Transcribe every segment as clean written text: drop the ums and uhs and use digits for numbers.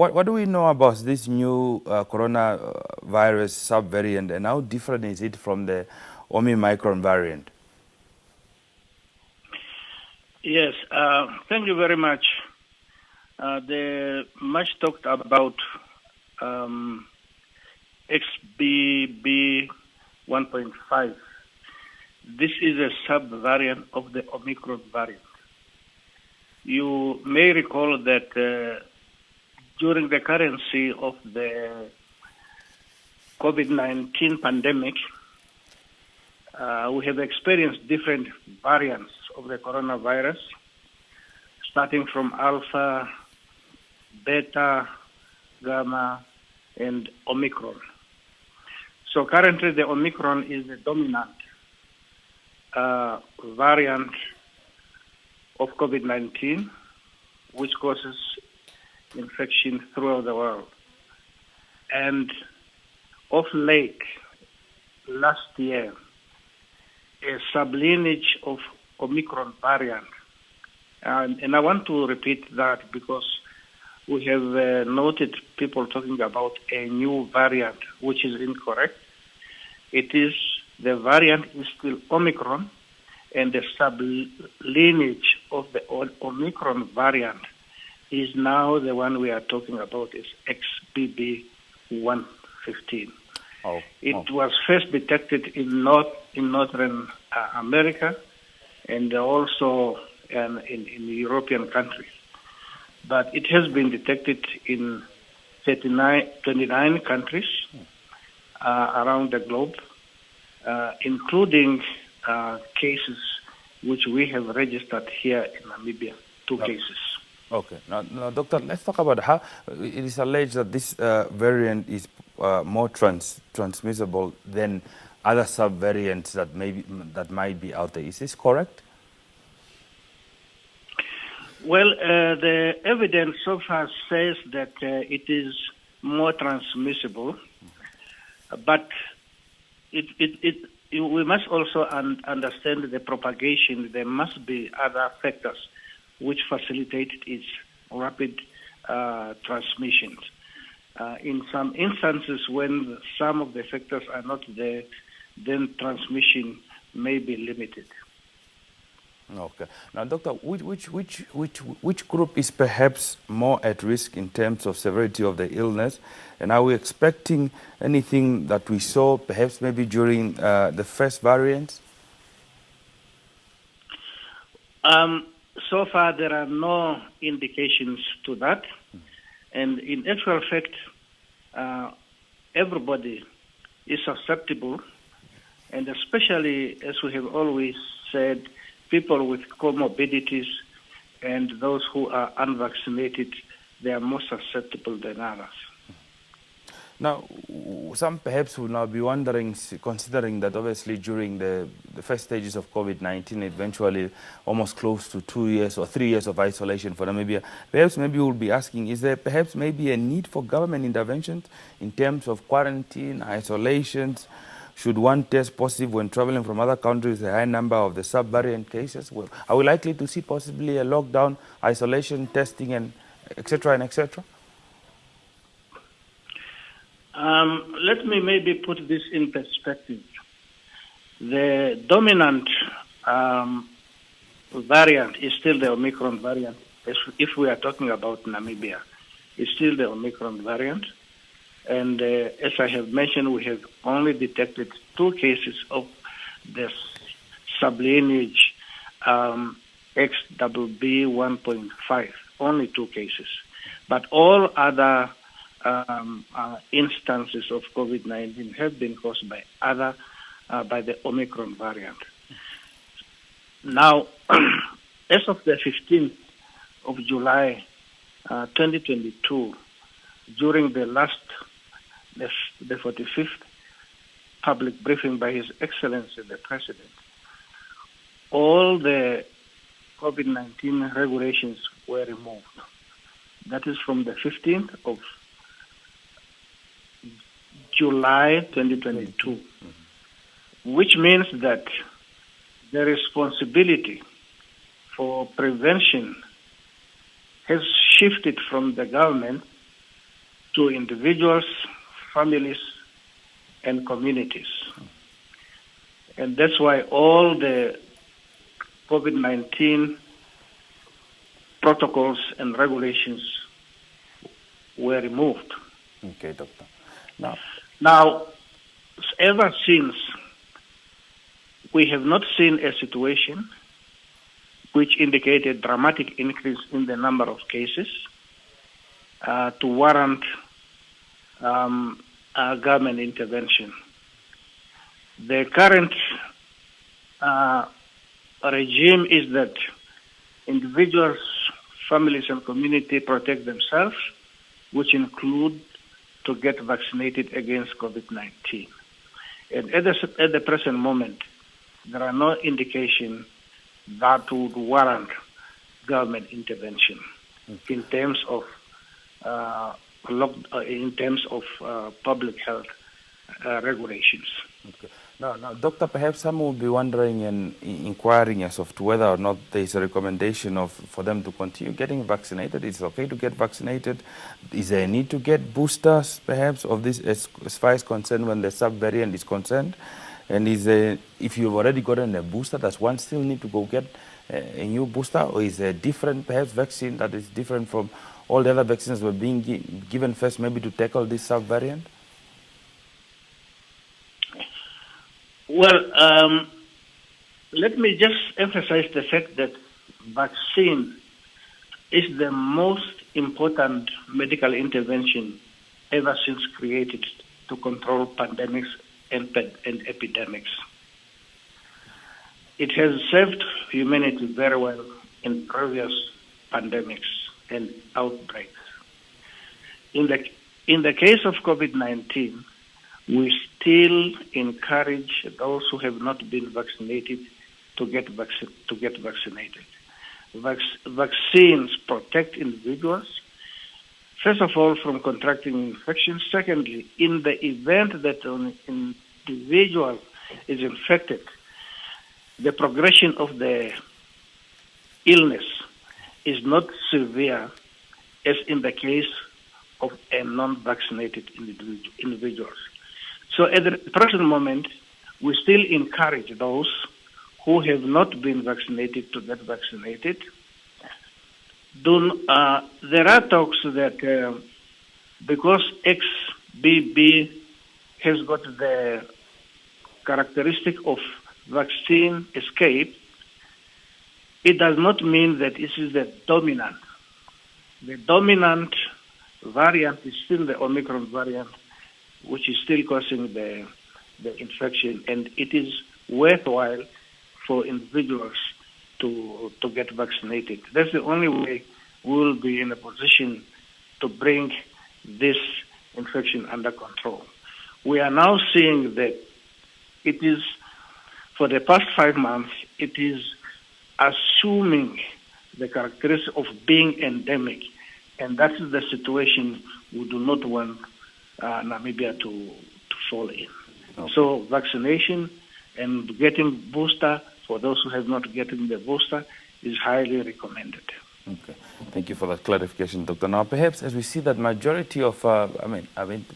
what do we know about this new coronavirus subvariant, and how different is it from the Omicron variant? Yes, thank you very much. The much talked about XBB.1.5. This is a subvariant of the Omicron variant. You may recall that during the currency of the COVID-19 pandemic, we have experienced different variants of the coronavirus, starting from Alpha, Beta, Gamma, and Omicron. So currently the Omicron is the dominant variant of COVID-19, which causes infection throughout the world. And of late, last year, a sublineage of Omicron variant. And I want to repeat that because we have noted people talking about a new variant, which is incorrect. It is, the variant is still Omicron, and the sublineage of the Omicron variant is now the one we are talking about, is XBB.1.5. It was first detected in Northern America and also in European countries. But it has been detected in 29 countries around the globe, including cases which we have registered here in Namibia, 2 cases. Okay. Now, Doctor, let's talk about how it is alleged that this variant is more transmissible than other subvariants that might be out there. Is this correct? Well, the evidence so far says that it is more transmissible, but we must also understand the propagation. There must be other factors which facilitate its rapid transmission. In some instances, when some of the factors are not there, then transmission may be limited. Okay. Now, Doctor, which group is perhaps more at risk in terms of severity of the illness? And are we expecting anything that we saw perhaps maybe during the first variants? So far, there are no indications to that. And in actual fact, everybody is susceptible, and especially, as we have always said, people with comorbidities and those who are unvaccinated, they are more susceptible than others. Now, some perhaps will now be wondering, considering that obviously during the first stages of COVID-19, eventually almost close to 2 years or 3 years of isolation for Namibia, perhaps maybe we'll be asking, is there perhaps maybe a need for government interventions in terms of quarantine, isolations? Should one test positive when traveling from other countries, a high number of the subvariant cases? Well, are we likely to see possibly a lockdown, isolation, testing, and et cetera, and et cetera? Let me maybe put this in perspective. The dominant variant is still the Omicron variant. If we are talking about Namibia, it's still the Omicron variant. And as I have mentioned, we have only detected 2 cases of the sublineage XBB.1.5, only 2 cases. But all other instances of COVID-19 have been caused by the Omicron variant. Now, as of the 15th of July, 2022, during the 45th public briefing by His Excellency the President, all the COVID-19 regulations were removed. That is from the 15th of July 2022, which means that the responsibility for prevention has shifted from the government to individuals, families, and communities. And that's why all the COVID-19 protocols and regulations were removed. Okay, Doctor. Now, ever since, we have not seen a situation which indicated a dramatic increase in the number of cases to warrant government intervention. The current regime is that individuals, families, and community protect themselves, which include to get vaccinated against COVID-19. And at the present moment, there are no indication that would warrant government intervention in terms of public health regulations. Okay. Now, Doctor, perhaps some will be wondering and inquiring as to whether or not there is a recommendation for them to continue getting vaccinated. It's okay to get vaccinated. Is there a need to get boosters, perhaps, of this as far as concerned when the subvariant is concerned? And if you've already gotten a booster, does one still need to go get a new booster, or is there a different, perhaps, vaccine that is different from all the other vaccines were being given first, maybe to tackle this subvariant? Well, let me just emphasize the fact that vaccine is the most important medical intervention ever since created to control pandemics and epidemics. It has served humanity very well in previous pandemics and outbreaks. In the case of COVID-19, we still encourage those who have not been vaccinated to get vaccinated. Vaccines protect individuals, first of all, from contracting infections. Secondly, in the event that an individual is infected, the progression of the illness is not severe as in the case of a non-vaccinated individuals. So at the present moment, we still encourage those who have not been vaccinated to get vaccinated. There are talks that because XBB has got the characteristic of vaccine escape, it does not mean that this is the dominant. The dominant variant is still the Omicron variant, which is still causing the infection, and it is worthwhile for individuals to get vaccinated. That's the only way we will be in a position to bring this infection under control. We are now seeing that it is, for the past 5 months, it is assuming the characteristics of being endemic, and that is the situation we do not want Namibia to fall in. Okay. So vaccination and getting booster for those who have not gotten the booster is highly recommended. Okay, thank you for that clarification, Doctor. Now, perhaps as we see that majority of,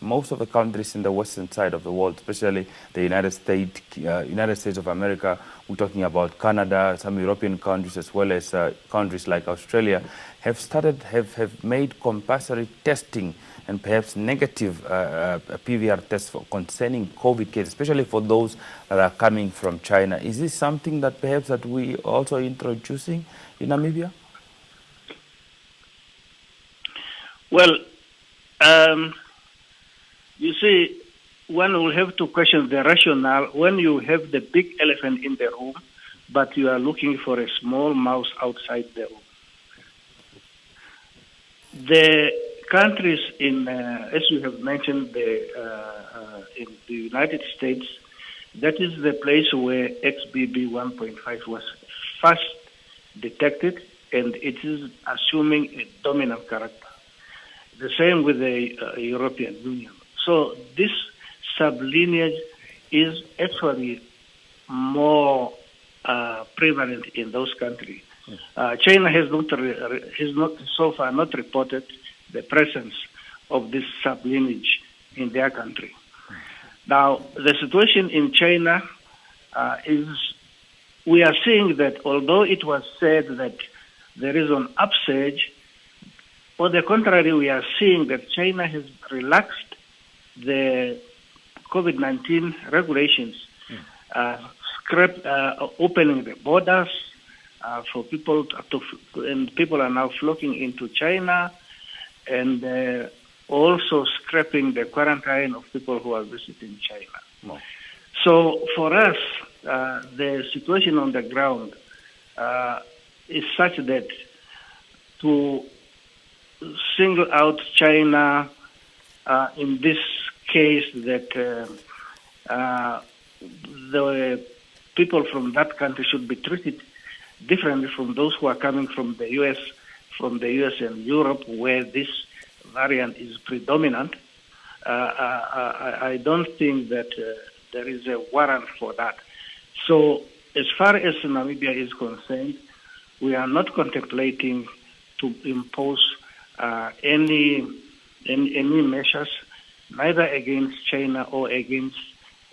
most of the countries in the western side of the world, especially the United States of America, we're talking about Canada, some European countries, as well as countries like Australia, have made compulsory testing and perhaps negative PVR tests concerning COVID cases, especially for those that are coming from China. Is this something that perhaps that we also introducing in Namibia? Well, you see, one will have to question the rationale when you have the big elephant in the room, but you are looking for a small mouse outside the room. The countries as you have mentioned, in the United States, that is the place where XBB.1.5 was first detected, and it is assuming a dominant character. The same with the European Union. So this sublineage is actually more prevalent in those countries. China has not so far not reported the presence of this sublineage in their country. Now, the situation in China is, we are seeing that although it was said that there is an upsurge, on the contrary, we are seeing that China has relaxed the COVID-19 regulations, opening the borders for people and people are now flocking into China, and also scrapping the quarantine of people who are visiting China. No. So for us, the situation on the ground is such that to single out China in this case, that the people from that country should be treated differently from those who are coming from the U.S. And Europe, where this variant is predominant. I don't think that there is a warrant for that. So as far as Namibia is concerned, we are not contemplating to impose any measures, neither against China or against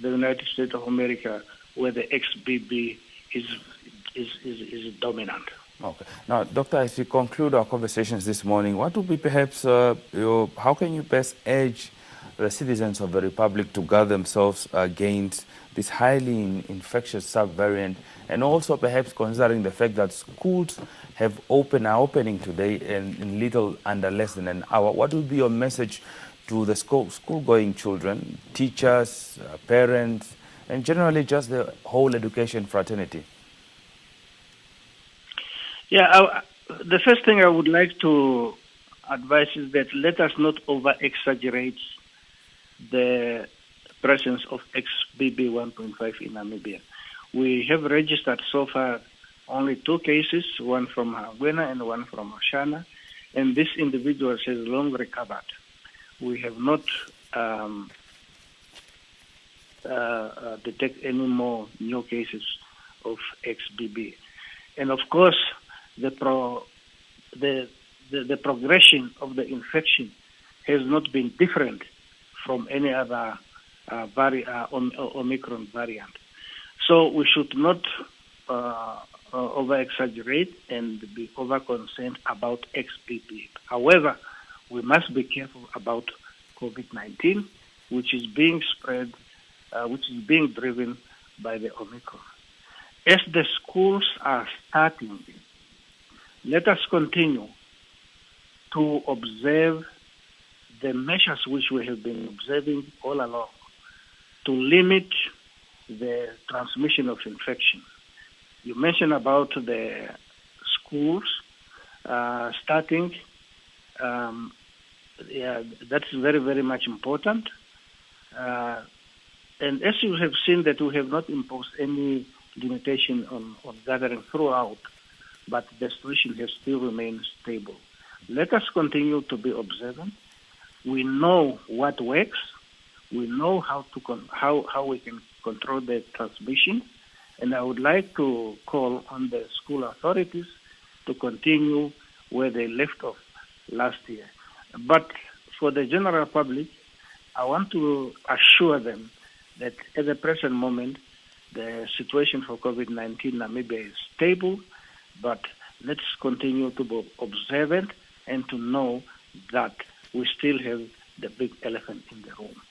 the United States of America, where the XBB is dominant. Okay. Now, Doctor, as we conclude our conversations this morning, what would be perhaps, how can you best urge the citizens of the Republic to guard themselves against this highly infectious subvariant, and also perhaps considering the fact that schools are opening today in little under less than an hour? What would be your message to the school-going children, teachers, parents, and generally just the whole education fraternity? Yeah, the first thing I would like to advise is that let us not over-exaggerate the presence of XBB.1.5 in Namibia. We have registered so far only 2 cases, one from Shangula and one from Oshana, and this individual has long recovered. We have not detected any more new cases of XBB. And of course, the progression of the infection has not been different from any other Omicron variant. So we should not over-exaggerate and be over-concerned about XBB. However, we must be careful about COVID-19, which is being spread, which is being driven by the Omicron. As the schools are starting, let us continue to observe the measures which we have been observing all along to limit the transmission of infection. You mentioned about the schools starting. That's very, very much important. And as you have seen that we have not imposed any limitation on gathering throughout, but the situation has still remained stable. Let us continue to be observant. We know what works. We know how we can control the transmission. And I would like to call on the school authorities to continue where they left off last year. But for the general public, I want to assure them that at the present moment, the situation for COVID-19 in Namibia is stable, but let's continue to be observant and to know that we still have the big elephant in the room.